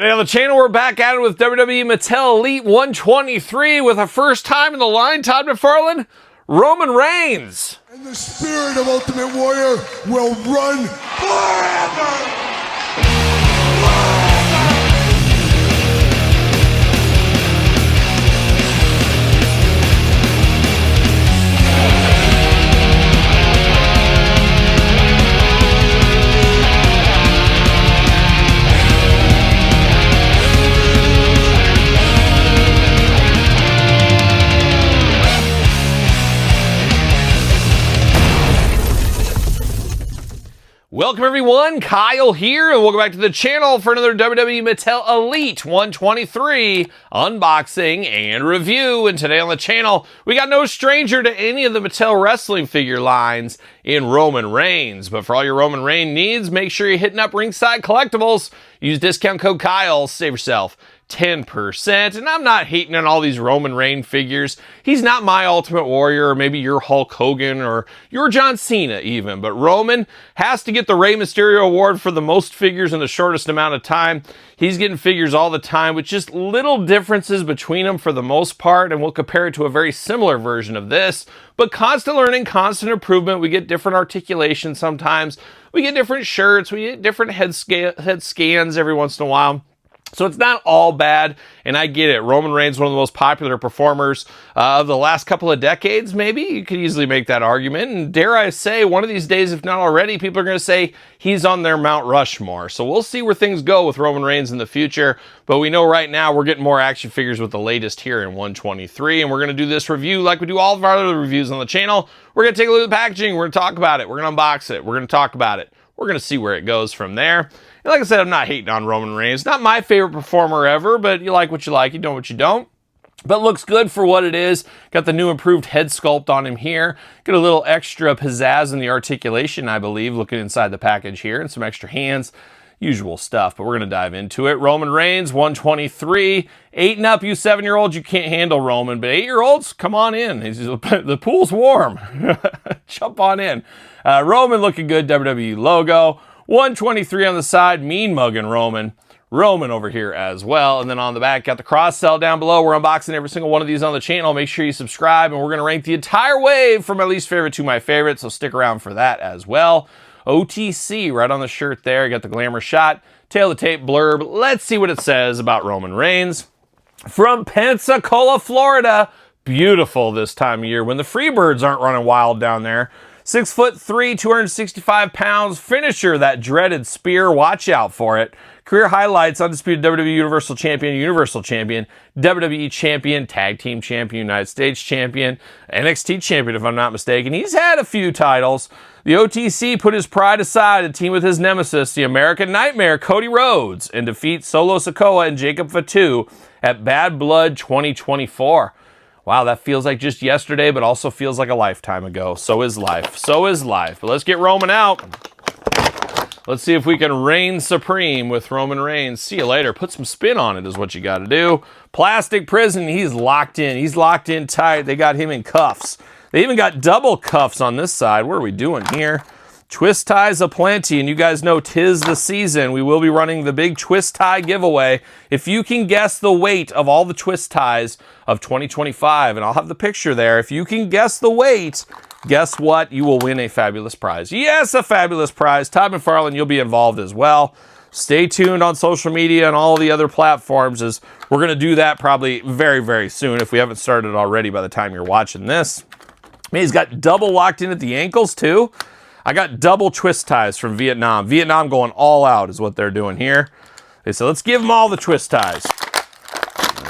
Today on the channel, we're back at it with WWE Mattel Elite 123 with a first time in the line, Todd McFarlane, Roman Reigns. And the spirit of Ultimate Warrior will run forever! Welcome everyone, Kyle here, and welcome back to the channel for another WWE Mattel Elite 123 unboxing and review. And today on the channel, we got no stranger to any of the Mattel wrestling figure lines in Roman Reigns. But for all your Roman Reigns needs, make sure you're hitting up Ringside Collectibles. Use discount code Kyle, save yourself 10%. And I'm not hating on all these Roman Reigns figures. He's not my Ultimate Warrior, or maybe your Hulk Hogan, or your John Cena even. But Roman has to get the Rey Mysterio award for the most figures in the shortest amount of time. He's getting figures all the time with just little differences between them for the most part. And we'll compare it to a very similar version of this. But constant learning, constant improvement. We get different articulation sometimes. We get different shirts. We get different head scans every once in a while. So it's not all bad, and I get it. Roman Reigns, one of the most popular performers of the last couple of decades, maybe. You could easily make that argument. And dare I say, one of these days, if not already, people are going to say he's on their Mount Rushmore. So we'll see where things go with Roman Reigns in the future. But we know right now we're getting more action figures with the latest here in 123. And we're going to do this review like we do all of our other reviews on the channel. We're going to take a look at the packaging. We're going to talk about it. We're going to unbox it. We're going to talk about it. We're going to see where it goes from there. And like I said, I'm not hating on Roman Reigns. Not my favorite performer ever, but you like what you like, you don't what you don't. But looks good for what it is. Got the new improved head sculpt on him here. Got a little extra pizzazz in the articulation, I believe, looking inside the package here, and some extra hands. Usual stuff, but we're going to dive into it. Roman Reigns, 123. 8 and up, you 7-year-olds, you can't handle Roman, but 8-year-olds, come on in. The pool's warm. Jump on in. Roman looking good, WWE logo. 123 on the side, mean mugging Roman. Roman over here as well. And then on the back, got the cross sell down below. We're unboxing every single one of these on the channel. Make sure you subscribe, and we're going to rank the entire wave from my least favorite to my favorite, so stick around for that as well. OTC right on the shirt there. Got the glamour shot, tail of the tape blurb. Let's see what it says about Roman Reigns. From Pensacola, Florida. Beautiful this time of year when the Freebirds aren't running wild down there. 6'3", 265 pounds, finisher, that dreaded spear. Watch out for it. Career highlights: undisputed WWE Universal Champion, WWE Champion, Tag Team Champion, United States Champion, NXT Champion, if I'm not mistaken. He's had a few titles. The OTC put his pride aside to team with his nemesis, the American Nightmare, Cody Rhodes, and defeat Solo Sikoa and Jacob Fatu at Bad Blood 2024. Wow, that feels like just yesterday, but also feels like a lifetime ago. So is life. So is life. But let's get Roman out. Let's see if we can reign supreme with Roman Reigns. See you later. Put some spin on it is what you got to do. Plastic prison. He's locked in. He's locked in tight. They got him in cuffs. They even got double cuffs on this side. What are we doing here? Twist ties aplenty, and you guys know 'tis the season. We will be running the big twist tie giveaway. If you can guess the weight of all the twist ties of 2025, and I'll have the picture there. If you can guess the weight, guess what? You will win a fabulous prize. Yes, a fabulous prize. Todd McFarlane, you'll be involved as well. Stay tuned on social media and all the other platforms, as we're going to do that probably very, very soon if we haven't started already by the time you're watching this. Man, he's got double locked in at the ankles too. I got double twist ties from Vietnam. Vietnam going all out is what they're doing here. They said, let's give them all the twist ties.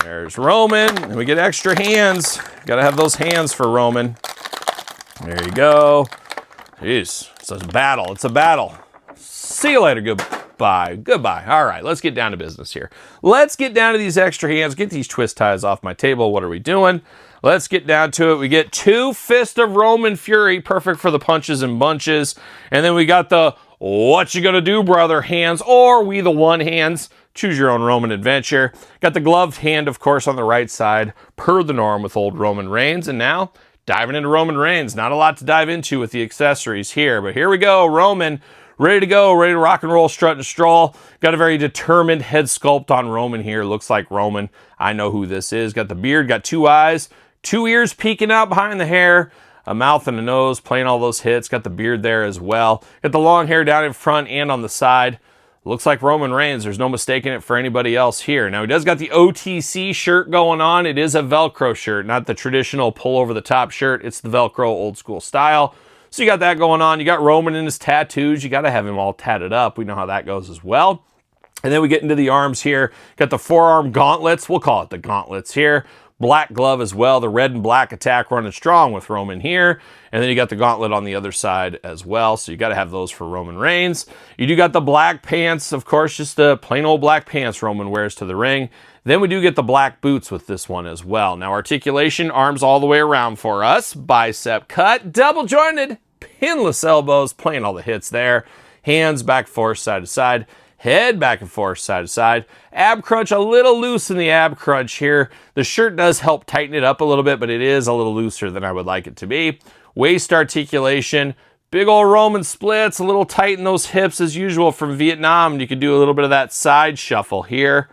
There's Roman, and we get extra hands. Got to have those hands for Roman. There you go. Jeez, it's a battle. It's a battle. See you later. Goodbye. Goodbye. All right, let's get down to business here. Let's get down to these extra hands. Get these twist ties off my table. What are we doing? Let's get down to it. We get 2 Fist of Roman Fury, perfect for the punches and bunches. And then we got the what you gonna do, brother hands, or we the one hands. Choose your own Roman adventure. Got the gloved hand, of course, on the right side, per the norm with old Roman Reigns. And now, diving into Roman Reigns. Not a lot to dive into with the accessories here, but here we go. Roman ready to go, ready to rock and roll, strut and stroll. Got a very determined head sculpt on Roman here. Looks like Roman. I know who this is. Got the beard, got 2 eyes, 2 ears peeking out behind the hair, a mouth and a nose, playing all those hits. Got the beard there as well. Got the long hair down in front and on the side. Looks like Roman Reigns. There's no mistaking it for anybody else here. Now, he does got the OTC shirt going on. It is a Velcro shirt, not the traditional pull over the top shirt. It's the Velcro old school style. So you got that going on. You got Roman in his tattoos. You got to have him all tatted up. We know how that goes as well. And then we get into the arms here. Got the forearm gauntlets. We'll call it the gauntlets here. Black glove as well. The red and black attack running strong with Roman here. And then you got the gauntlet on the other side as well. So you got to have those for Roman Reigns. You do got the black pants, of course, just the plain old black pants Roman wears to the ring. Then we do get the black boots with this one as well. Now, articulation, arms all the way around for us. Bicep cut, double jointed, pinless elbows, playing all the hits there. Hands back and forth, side to side. Head back and forth, side to side. Ab crunch, a little loose in the ab crunch here. The shirt does help tighten it up a little bit, but it is a little looser than I would like it to be. Waist articulation, big old Roman splits, a little tight in those hips as usual from Vietnam. And you can do a little bit of that side shuffle here.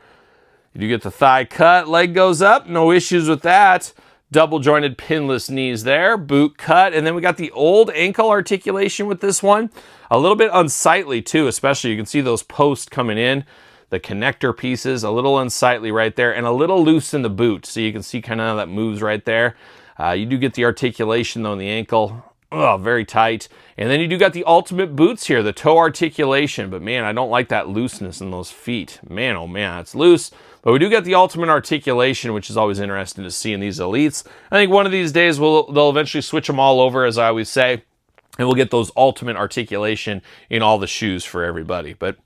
You do get the thigh cut, leg goes up, no issues with that. Double jointed pinless knees there, boot cut, and then we got the old ankle articulation with this one. A little bit unsightly too, especially you can see those posts coming in, the connector pieces, a little unsightly right there, and a little loose in the boot. So you can see kind of how that moves right there. You do get the articulation though in the ankle. Oh, very tight. And then you do got the ultimate boots here, the toe articulation. But man, I don't like that looseness in those feet. Man, oh man, it's loose. But we do get the ultimate articulation, which is always interesting to see in these elites. I think one of these days they'll eventually switch them all over, as I always say. And we'll get those ultimate articulation in all the shoes for everybody. But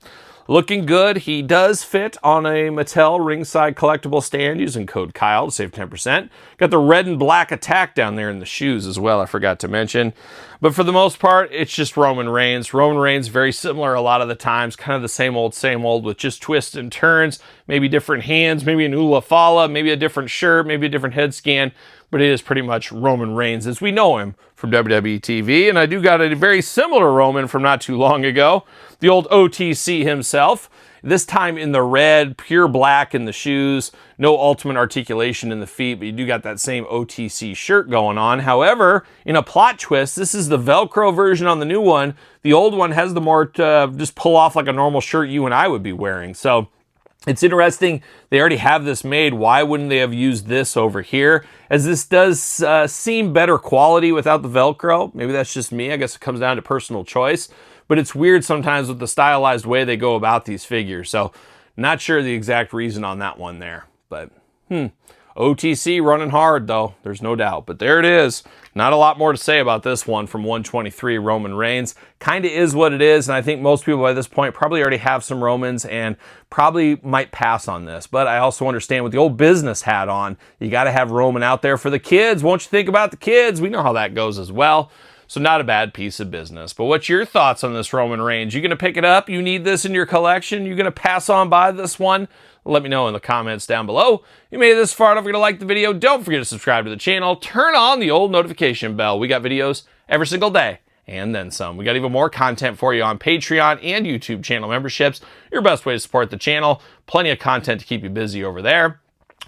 looking good. He does fit on a Mattel ringside collectible stand using code Kyle to save 10%. Got the red and black attack down there in the shoes as well, I forgot to mention. But for the most part, it's just Roman Reigns. Roman Reigns, very similar a lot of the times, kind of the same old with just twists and turns, maybe different hands, maybe an Ula Fala, maybe a different shirt, maybe a different head scan. But it is pretty much Roman Reigns as we know him from WWE TV. And I do got a very similar Roman from not too long ago. The old OTC himself. This time in the red, pure black in the shoes. No ultimate articulation in the feet, but you do got that same OTC shirt going on. However, in a plot twist, this is the Velcro version on the new one. The old one has the more just pull off like a normal shirt you and I would be wearing. So it's interesting, they already have this made. Why wouldn't they have used this over here? As this does seem better quality without the Velcro. Maybe that's just me. I guess it comes down to personal choice. But it's weird sometimes with the stylized way they go about these figures. So not sure the exact reason on that one there. But OTC running hard though, there's no doubt. But there it is. Not a lot more to say about this one from 123 Roman Reigns. Kind of is what it is, and I think most people by this point probably already have some Romans and probably might pass on this. But I also understand with the old business hat on, you got to have Roman out there for the kids. Won't you think about the kids? We know how that goes as well. So not a bad piece of business. But what's your thoughts on this Roman Reigns? You going to pick it up? You need this in your collection? You going to pass on by this one? Let me know in the comments down below. If you made it this far, don't forget to like the video. Don't forget to subscribe to the channel. Turn on the old notification bell. We got videos every single day and then some. We got even more content for you on Patreon and YouTube channel memberships. Your best way to support the channel. Plenty of content to keep you busy over there.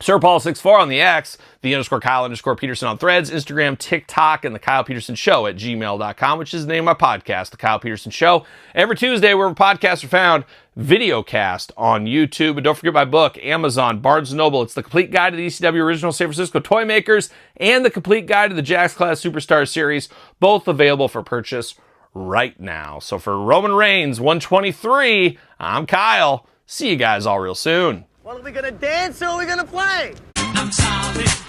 SirPaul64 on the X, _Kyle_Peterson on Threads, Instagram, TikTok, and TheKylePetersonShow at gmail.com, which is the name of my podcast, The Kyle Peterson Show. Every Tuesday, wherever podcasts are found, videocast on YouTube. And don't forget my book, Amazon, Barnes & Noble. It's the complete guide to the ECW original San Francisco toy makers and the complete guide to the Jakks Class Superstar series, both available for purchase right now. So for Roman Reigns 123, I'm Kyle. See you guys all real soon. Well, are we gonna dance or are we gonna play? I'm sorry.